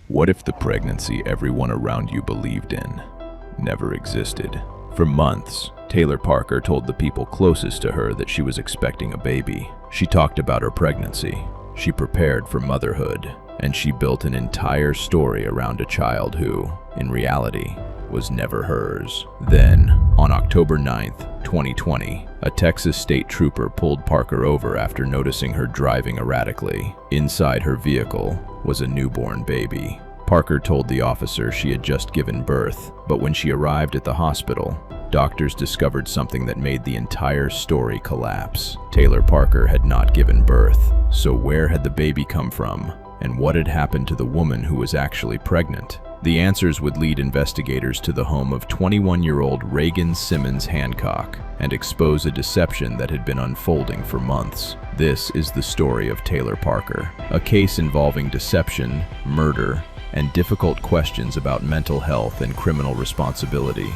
What if the pregnancy everyone around you believed in never existed? For months, Taylor Parker told the people closest to her that she was expecting a baby. She talked about her pregnancy. She prepared for motherhood, and she built an entire story around a child who, in reality, was never hers. Then, on October 9th, 2020, a Texas state trooper pulled Parker over after noticing her driving erratically. Inside her vehicle was a newborn baby. Parker told the officer she had just given birth, but when she arrived at the hospital, doctors discovered something that made the entire story collapse. Taylor Parker had not given birth. So where had the baby come from? And what had happened to the woman who was actually pregnant? The answers would lead investigators to the home of 21-year-old Reagan Simmons-Hancock and expose a deception that had been unfolding for months. This is the story of Taylor Parker, a case involving deception, murder, and difficult questions about mental health and criminal responsibility.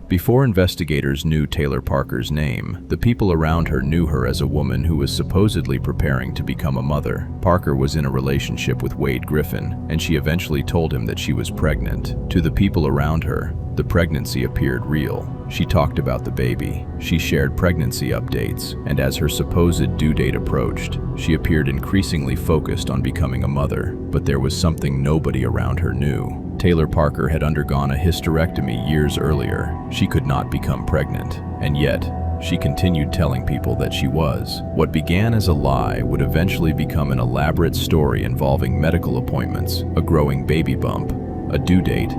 Before investigators knew Taylor Parker's name, the people around her knew her as a woman who was supposedly preparing to become a mother. Parker was in a relationship with Wade Griffin, and she eventually told him that she was pregnant. To the people around her, the pregnancy appeared real. She talked about the baby. She shared pregnancy updates, and as her supposed due date approached, she appeared increasingly focused on becoming a mother. But there was something nobody around her knew. Taylor Parker had undergone a hysterectomy years earlier. She could not become pregnant, and yet, she continued telling people that she was. What began as a lie would eventually become an elaborate story involving medical appointments, a growing baby bump, a due date,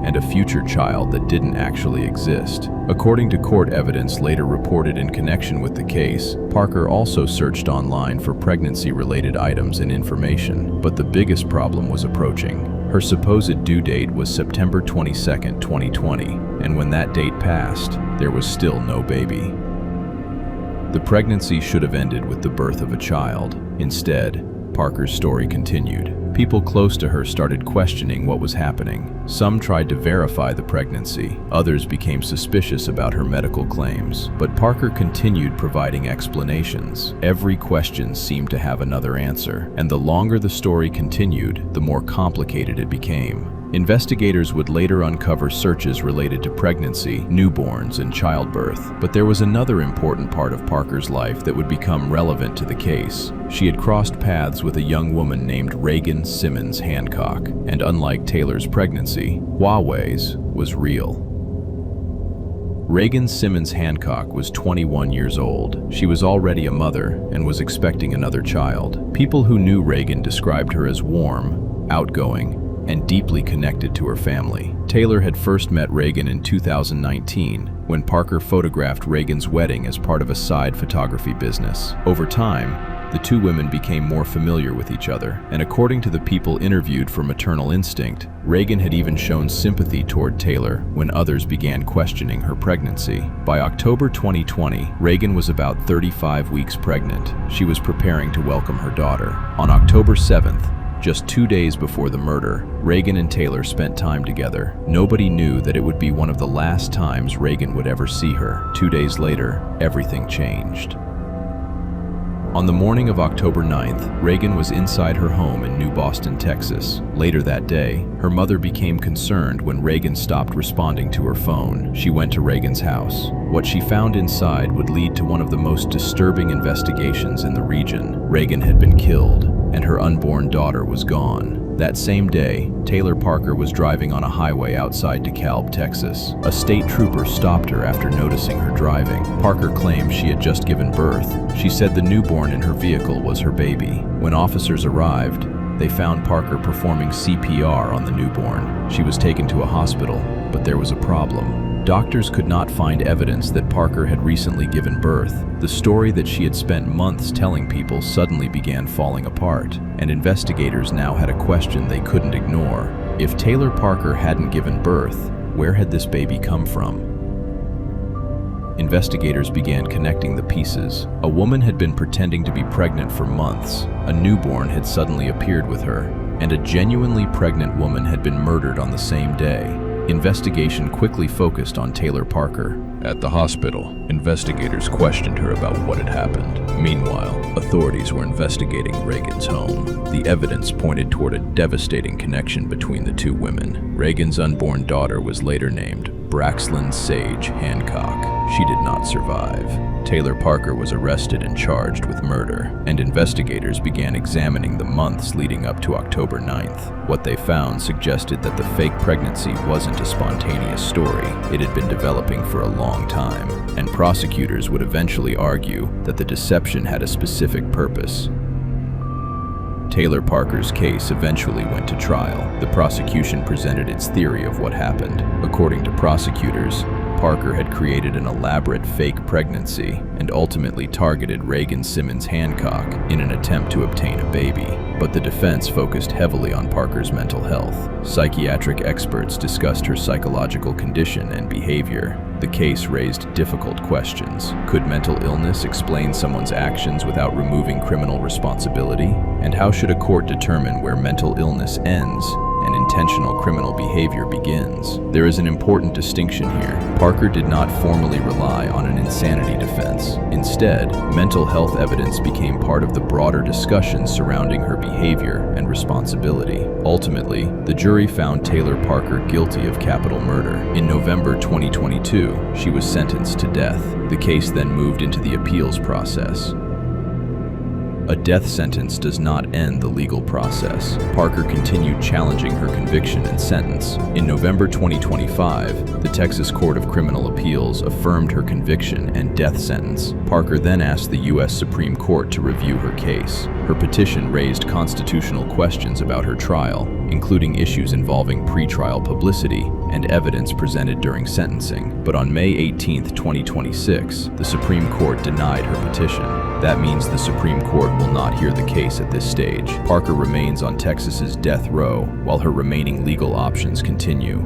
and a future child that didn't actually exist. According to court evidence later reported in connection with the case, Parker also searched online for pregnancy-related items and information, but the biggest problem was approaching. Her supposed due date was September 22, 2020, and when that date passed, there was still no baby. The pregnancy should have ended with the birth of a child. Instead, Parker's story continued. People close to her started questioning what was happening. Some tried to verify the pregnancy. Others became suspicious about her medical claims. But Parker continued providing explanations. Every question seemed to have another answer. And the longer the story continued, the more complicated it became. Investigators would later uncover searches related to pregnancy, newborns, and childbirth. But there was another important part of Parker's life that would become relevant to the case. She had crossed paths with a young woman named Reagan Simmons-Hancock, and unlike Taylor's pregnancy, Huawei's was real. Reagan Simmons-Hancock was 21 years old. She was already a mother and was expecting another child. People who knew Reagan described her as warm, outgoing, and deeply connected to her family. Taylor had first met Reagan in 2019, when Parker photographed Reagan's wedding as part of a side photography business. Over time, the two women became more familiar with each other, and according to the people interviewed for Maternal Instinct, Reagan had even shown sympathy toward Taylor when others began questioning her pregnancy. By October 2020, Reagan was about 35 weeks pregnant. She was preparing to welcome her daughter. On October 7th, just 2 days before the murder, Reagan and Taylor spent time together. Nobody knew that it would be one of the last times Reagan would ever see her. 2 days later, everything changed. On the morning of October 9th, Reagan was inside her home in New Boston, Texas. Later that day, her mother became concerned when Reagan stopped responding to her phone. She went to Reagan's house. What she found inside would lead to one of the most disturbing investigations in the region. Reagan had been killed, and her unborn daughter was gone. That same day, Taylor Parker was driving on a highway outside DeKalb, Texas. A state trooper stopped her after noticing her driving. Parker claimed she had just given birth. She said the newborn in her vehicle was her baby. When officers arrived, they found Parker performing CPR on the newborn. She was taken to a hospital, but there was a problem. Doctors could not find evidence that Parker had recently given birth. The story that she had spent months telling people suddenly began falling apart, and investigators now had a question they couldn't ignore. If Taylor Parker hadn't given birth, where had this baby come from? Investigators began connecting the pieces. A woman had been pretending to be pregnant for months. A newborn had suddenly appeared with her, and a genuinely pregnant woman had been murdered on the same day. investigation quickly focused on Taylor Parker. At the hospital, investigators questioned her about what had happened. Meanwhile, authorities were investigating Reagan's home. The evidence pointed toward a devastating connection between the two women. Reagan's unborn daughter was later named Braxlyn Sage Hancock. She did not survive. Taylor Parker was arrested and charged with murder, and investigators began examining the months leading up to October 9th. What they found suggested that the fake pregnancy wasn't a spontaneous story. It had been developing for a long time, and prosecutors would eventually argue that the deception had a specific purpose. Taylor Parker's case eventually went to trial. The prosecution presented its theory of what happened. According to prosecutors, Parker had created an elaborate fake pregnancy and ultimately targeted Reagan Simmons-Hancock in an attempt to obtain a baby. But the defense focused heavily on Parker's mental health. Psychiatric experts discussed her psychological condition and behavior. The case raised difficult questions. Could mental illness explain someone's actions without removing criminal responsibility? And how should a court determine where mental illness ends and intentional criminal behavior begins? There is an important distinction here. Parker did not formally rely on an insanity defense. Instead, mental health evidence became part of the broader discussion surrounding her behavior and responsibility. Ultimately, the jury found Taylor Parker guilty of capital murder. In November 2022, she was sentenced to death. The case then moved into the appeals process. A death sentence does not end the legal process. Parker continued challenging her conviction and sentence. In November 2025, the Texas Court of Criminal Appeals affirmed her conviction and death sentence. Parker then asked the U.S. Supreme Court to review her case. Her petition raised constitutional questions about her trial, including issues involving pretrial publicity and evidence presented during sentencing. But on May 18, 2026, the Supreme Court denied her petition. That means the Supreme Court will not hear the case at this stage. Parker remains on Texas's death row while her remaining legal options continue.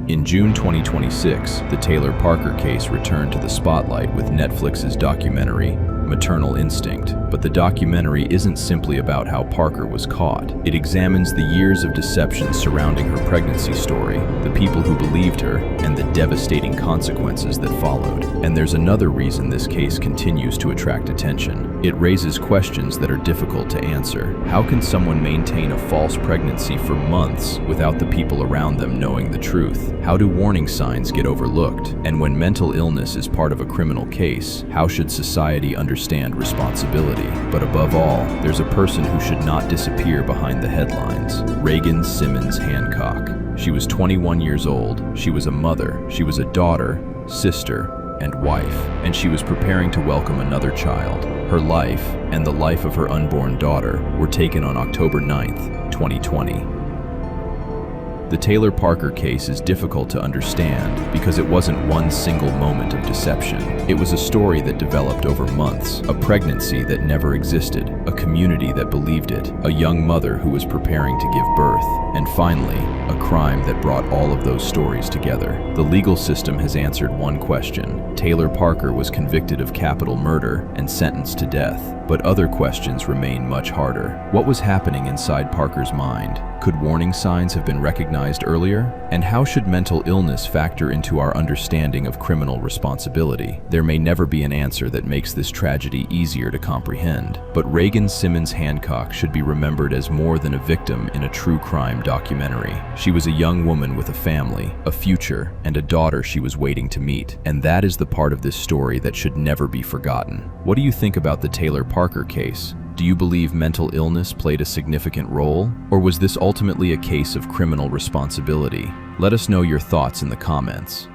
In June 2026, the Taylor Parker case returned to the spotlight with Netflix's documentary, Maternal Instinct. But the documentary isn't simply about how Parker was caught. It examines the years of deception surrounding her pregnancy story, the people who believed her, and the devastating consequences that followed. And there's another reason this case continues to attract attention. It raises questions that are difficult to answer. How can someone maintain a false pregnancy for months without the people around them knowing the truth? How do warning signs get overlooked? And when mental illness is part of a criminal case, how should society understand responsibility? But above all, there's a person who should not disappear behind the headlines: Reagan Simmons-Hancock. She was 21 years old. She was a mother. She was a daughter, sister, and wife. And she was preparing to welcome another child. Her life, and the life of her unborn daughter, were taken on October 9th, 2020. The Taylor Parker case is difficult to understand because it wasn't one single moment of deception. It was a story that developed over months, a pregnancy that never existed, a community that believed it, a young mother who was preparing to give birth, and finally, a crime that brought all of those stories together. The legal system has answered one question. Taylor Parker was convicted of capital murder and sentenced to death, but other questions remain much harder. What was happening inside Parker's mind? Could warning signs have been recognized earlier? And how should mental illness factor into our understanding of criminal responsibility? There may never be an answer that makes this tragedy easier to comprehend, but Reagan Simmons-Hancock should be remembered as more than a victim in a true crime documentary. She was a young woman with a family, a future, and a daughter she was waiting to meet, and that is the part of this story that should never be forgotten. What do you think about the Taylor Parker case? Do you believe mental illness played a significant role, or was this ultimately a case of criminal responsibility? Let us know your thoughts in the comments.